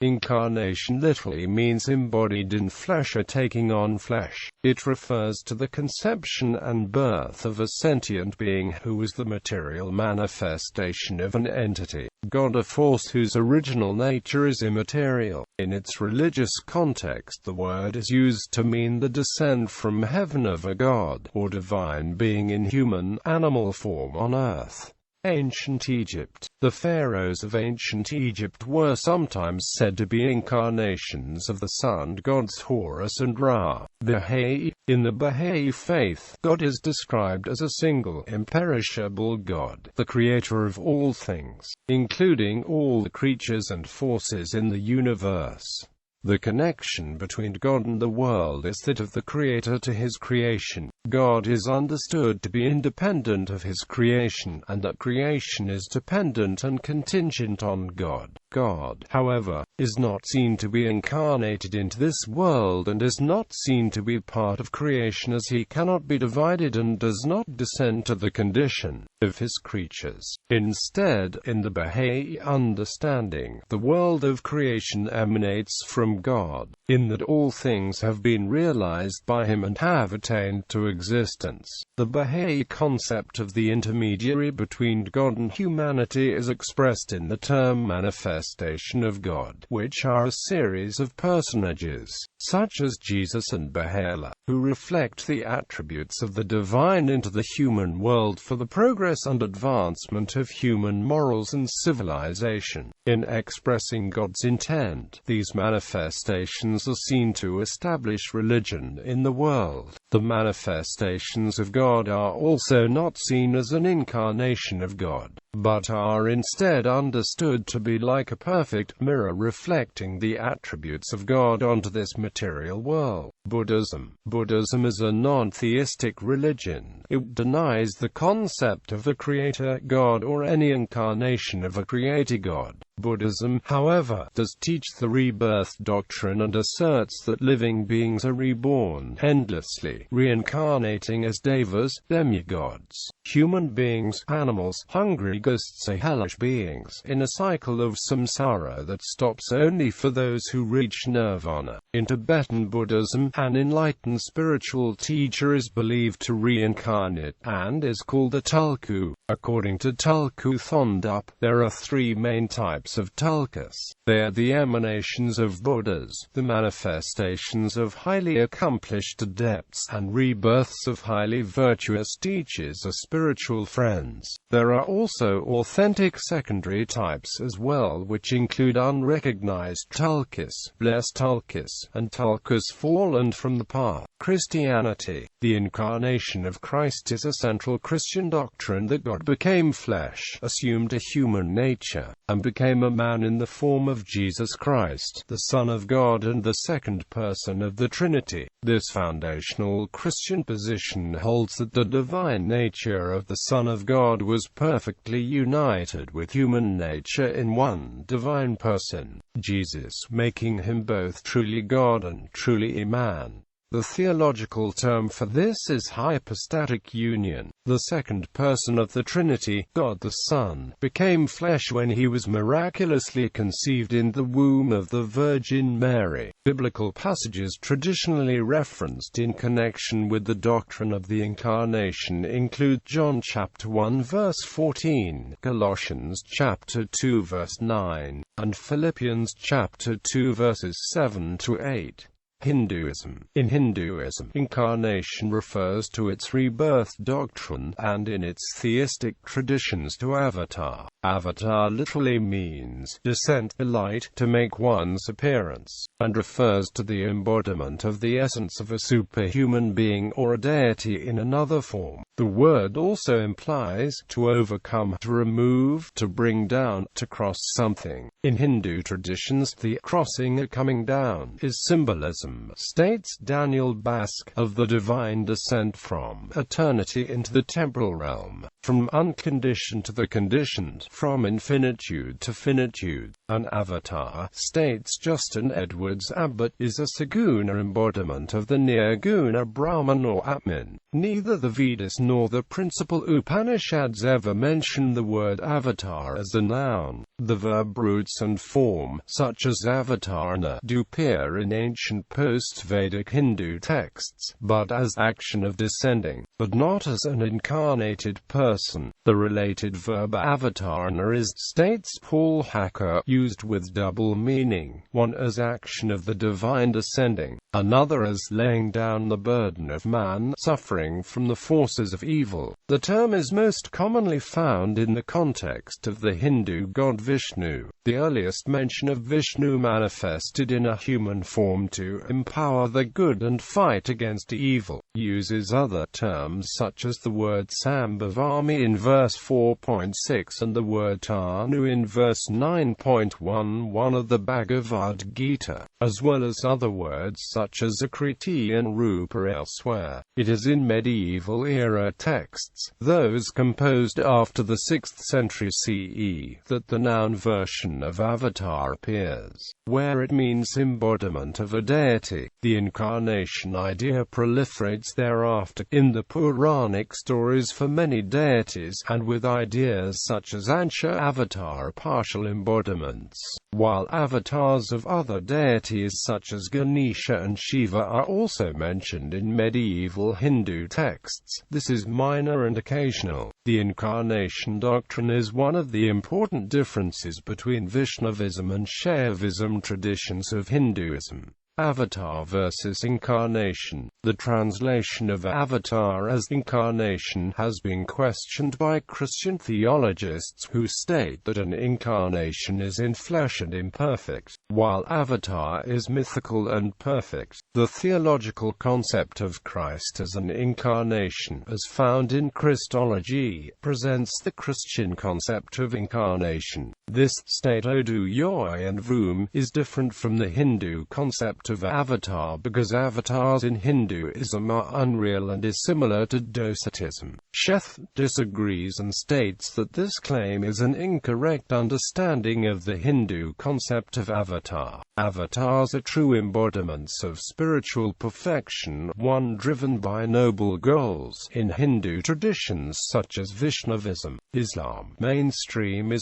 Incarnation literally means embodied in flesh or taking on flesh. It refers to the conception and birth of a sentient being who is the material manifestation of an entity, God or force whose original nature is immaterial. In its religious context, the word is used to mean the descent from heaven of a god or divine being in human, animal form on earth. Ancient Egypt. The pharaohs of ancient Egypt were sometimes said to be incarnations of the sun gods Horus and Ra. Bahá'í. In the Bahá'í faith, God is described as a single, imperishable God, the creator of all things, including all the creatures and forces in the universe. The connection between God and the world is that of the Creator to His creation. God is understood to be independent of His creation, and that creation is dependent and contingent on God. God, however, is not seen to be incarnated into this world and is not seen to be part of creation, as He cannot be divided and does not descend to the condition of His creatures. Instead, in the Bahá'í understanding, the world of creation emanates from God, in that all things have been realized by Him and have attained to existence. The Bahá'í concept of the intermediary between God and humanity is expressed in the term manifestation of God, which are a series of personages, such as Jesus and Baha'u'llah, who reflect the attributes of the divine into the human world for the progress and advancement of human morals and civilization. In expressing God's intent, these manifestations are seen to establish religion in the world. The manifestations of God are also not seen as an incarnation of God, but are instead understood to be like a perfect mirror reflecting the attributes of God onto this material world. Buddhism. Buddhism is a non-theistic religion. It denies the concept of a creator God or any incarnation of a creator God. Buddhism, however, does teach the rebirth doctrine and asserts that living beings are reborn endlessly, reincarnating as devas, demigods, human beings, animals, hungry ghosts or hellish beings, in a cycle of samsara that stops only for those who reach nirvana. In Tibetan Buddhism, an enlightened spiritual teacher is believed to reincarnate, and is called a tulku. According to Tulku Thondup, there are three main types of tulkus. They are the emanations of Buddhas, the manifestations of highly accomplished adepts, and rebirths of highly virtuous teachers or spiritual friends. There are also authentic secondary types as well, which include unrecognized tulkus, blessed tulkus, and tulkus fallen from the path. Christianity. The incarnation of Christ is a central Christian doctrine that God became flesh, assumed a human nature, and became a man in the form of Jesus Christ, the Son of God and the second person of the Trinity. This foundational Christian position holds that the divine nature of the Son of God was perfectly united with human nature in one divine person, Jesus, making him both truly God and truly man. The theological term for this is hypostatic union. The second person of the Trinity, God the Son, became flesh when he was miraculously conceived in the womb of the Virgin Mary. Biblical passages traditionally referenced in connection with the doctrine of the Incarnation include John chapter 1 verse 14, Colossians chapter 2 verse 9, and Philippians chapter 2 verses 7 to 8. Hinduism. In Hinduism, incarnation refers to its rebirth doctrine, and in its theistic traditions to avatar. Avatar literally means descent, light, to make one's appearance, and refers to the embodiment of the essence of a superhuman being or a deity in another form. The word also implies to overcome, to remove, to bring down, to cross something. In Hindu traditions, the crossing or coming down is symbolism, states Daniel Bask, of the divine descent from eternity into the temporal realm, from unconditioned to the conditioned. from infinitude to finitude. An avatar, states Justin Edwards Abbott, is a Saguna embodiment of the Nirguna Brahman or Atman. Neither the Vedas nor the principal Upanishads ever mention the word avatar as a noun. The verb roots and form, such as avatarana, do appear in ancient post-Vedic Hindu texts, but as action of descending, but not as an incarnated person. The related verb avatarana is, states Paul Hacker, used with double meaning, one as action of the divine descending, another as laying down the burden of man suffering from the forces of evil. The term is most commonly found in the context of the Hindu god Vishnu. The earliest mention of Vishnu manifested in a human form to empower the good and fight against evil. Uses other terms such as the word Sambhavami in verse 4.6 and the word Tanu in verse 9.11 of the Bhagavad Gita, as well as other words such as Akriti and Rupa elsewhere. It is in medieval era texts, those composed after the 6th century CE, that the noun version of avatar appears, where it means embodiment of a deity. The incarnation idea proliferates thereafter in the Puranic stories for many deities, and with ideas such as Ansha avatar, partial embodiments, while avatars of other deities such as Ganesha and Shiva are also mentioned in medieval Hindu texts. This is minor and occasional. The incarnation doctrine is one of the important differences between Vaishnavism and Shaivism traditions of Hinduism. Avatar versus incarnation. The translation of avatar as incarnation has been questioned by Christian theologians who state that an incarnation is in flesh and imperfect, while avatar is mythical and perfect. The theological concept of Christ as an incarnation, as found in Christology, presents the Christian concept of incarnation. This state Oduyoi and Vroom is different from the Hindu concept of avatar because avatars in Hinduism are unreal and is similar to docetism. Sheth disagrees and states that this claim is an incorrect understanding of the Hindu concept of avatar. Avatars are true embodiments of spiritual perfection, one driven by noble goals. In Hindu traditions such as Vaishnavism, Islam, Mainstream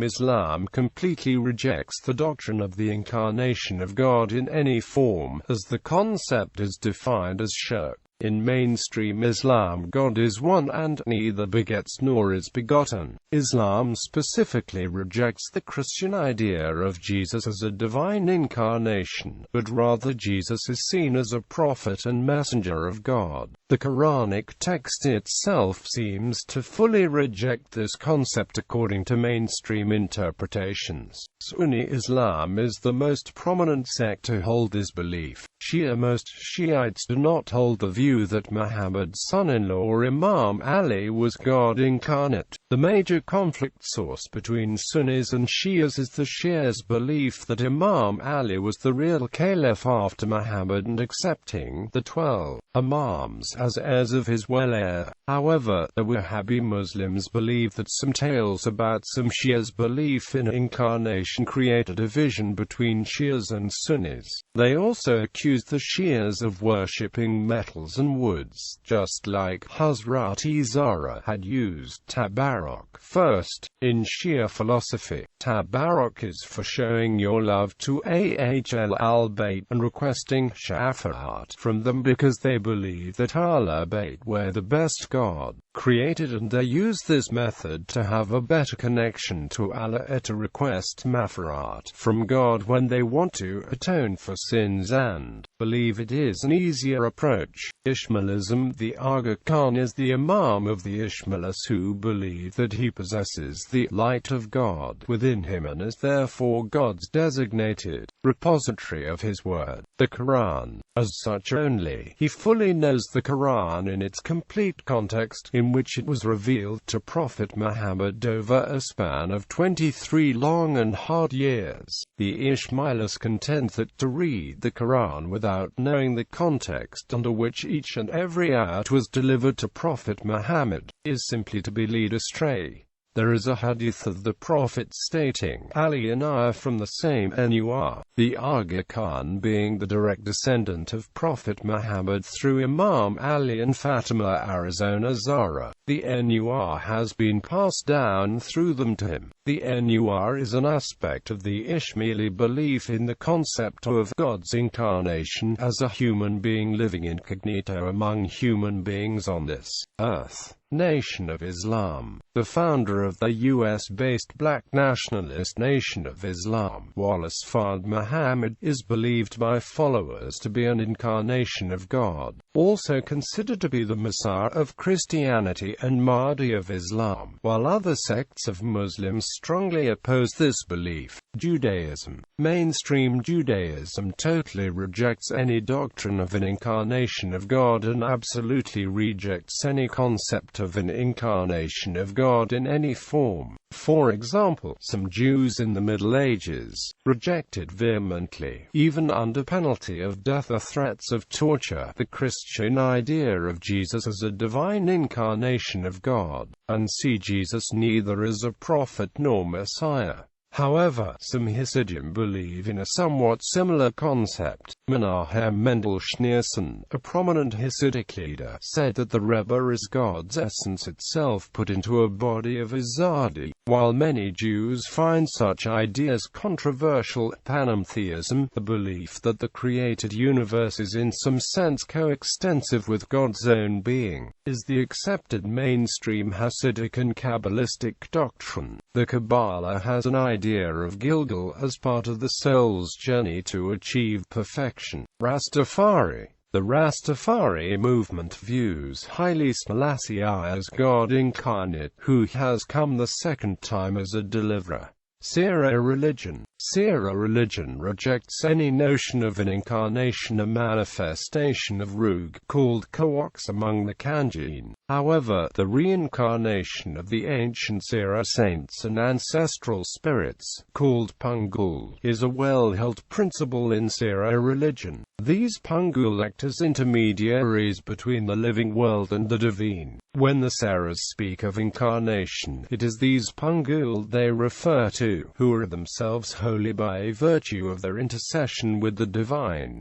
Islam completely rejects the doctrine of the incarnation of God in any form, as the concept is defined as shirk. In mainstream Islam, God is one and neither begets nor is begotten. Islam specifically rejects the Christian idea of Jesus as a divine incarnation, but rather Jesus is seen as a prophet and messenger of God. The Quranic text itself seems to fully reject this concept according to mainstream interpretations. Sunni Islam is the most prominent sect to hold this belief. Most Shiites do not hold the view that Muhammad's son-in-law Imam Ali was God incarnate. The major conflict source between Sunnis and Shias is the Shias' belief that Imam Ali was the real caliph after Muhammad and accepting the 12 Imams as heirs of his heir. However, the Wahhabi Muslims believe that some tales about some Shias' belief in incarnation create a division between Shias and Sunnis. They also accuse the Shias of worshipping metals and woods, just like Hazrat Zahra had used tabarruk. First, in Shia philosophy, tabarruk is for showing your love to Ahl al-Bayt and requesting shafa'at from them because they believe that Ahl-Bayt were the best God created, and they use this method to have a better connection to Allah, to request maghfirat from God when they want to atone for sins and believe it is an easier approach. Ishmaelism. The Aga Khan is the Imam of the Ishmaelis who believe that he possesses the light of God within him and is therefore God's designated repository of his word, the Quran. As such only, he fully knows the Quran in its complete context, in which it was revealed to Prophet Muhammad over a span of 23 long and hard years. The Ishmaelis contend that to read the Quran without knowing the context under which each and every ayat was delivered to Prophet Muhammad is simply to be led astray. There is a hadith of the Prophet stating, Ali and I are from the same Nur, the Aga Khan being the direct descendant of Prophet Muhammad through Imam Ali and Fatima Arizona Zahra. The Nur has been passed down through them to him. The Nur is an aspect of the Ishmaeli belief in the concept of God's incarnation as a human being living incognito among human beings on this earth. Nation of Islam. The founder of the US-based black nationalist Nation of Islam, Wallace Fard Muhammad, is believed by followers to be an incarnation of God, also considered to be the Messiah of Christianity and Mahdi of Islam, while other sects of Muslims strongly oppose this belief. Judaism. Mainstream Judaism totally rejects any doctrine of an incarnation of God and absolutely rejects any concept of an incarnation of God in any form. For example, some Jews in the Middle Ages rejected vehemently, even under penalty of death or threats of torture, the Christian idea of Jesus as a divine incarnation of God, and see Jesus neither as a prophet nor Messiah. However, some Hasidim believe in a somewhat similar concept. Menahem Mendel Schneerson, a prominent Hasidic leader, said that the Rebbe is God's essence itself put into a body of Azadi. While many Jews find such ideas controversial, panentheism, the belief that the created universe is in some sense coextensive with God's own being, is the accepted mainstream Hasidic and Kabbalistic doctrine. The Kabbalah has an idea of Gilgal as part of the soul's journey to achieve perfection. Rastafari. The Rastafari movement views Haile Selassie as God incarnate, who has come the second time as a deliverer. Sera religion. Sera religion rejects any notion of an incarnation, a manifestation of Rug, called Kawoks among the Kanjin. However, the reincarnation of the ancient Sera saints and ancestral spirits, called Pungul, is a well-held principle in Sera religion. These Pungul act as intermediaries between the living world and the divine. When the Seras speak of incarnation, it is these Pungul they refer to, who are themselves holy by virtue of their intercession with the divine.